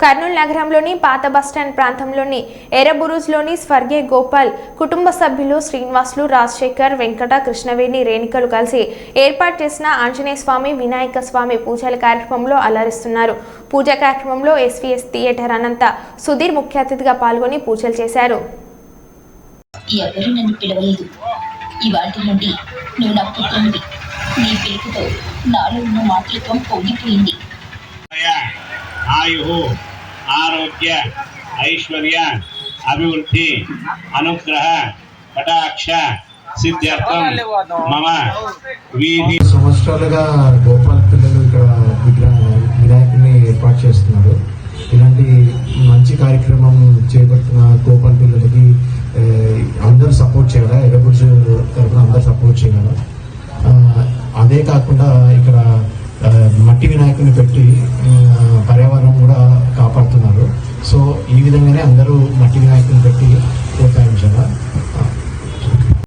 కర్నూలు నగరంలోని పాత బస్టాండ్ ప్రాంతంలోని ఎర్రబురుజ్లోని స్వర్గీయ గోపాల్ కుటుంబ సభ్యులు శ్రీనివాసులు, రాజశేఖర్, వెంకట, కృష్ణవేణి, రేణుకలు కలిసి ఏర్పాటు చేసిన ఆంజనేయ స్వామి, వినాయక స్వామి పూజల కార్యక్రమంలో అలరిస్తున్నారు. పూజా కార్యక్రమంలో ఎస్వీఎస్ థియేటర్ అనంత సుధీర్ ముఖ్య అతిథిగా పాల్గొని పూజలు చేశారు. ఆయు ఆరోగ్య ఐశ్వర్య అభివృద్ధి అనుగ్రహ కటాక్ష సిద్ధ్యర్థం మమ వీధి సంవత్సరాలుగా గోపాల్ పిల్లలు ఇక్కడ వినాయకుడిని ఏర్పాటు చేస్తున్నారు. ఇలాంటి మంచి కార్యక్రమం చేపడుతున్న గోపాల్ పిల్లలకి అందరూ సపోర్ట్ చేయాలా, ఎర్రబుర్జు తరఫున అందరూ సపోర్ట్ చేయాలా. అదే కాకుండా ఇక్కడ మట్టి వినాయకుని పెట్టి పర్యావరణం కూడా కాపాడుతున్నారు. సో ఈ విధంగానే అందరూ మట్టి వినాయకుని పెట్టి ప్రోత్సహించారు.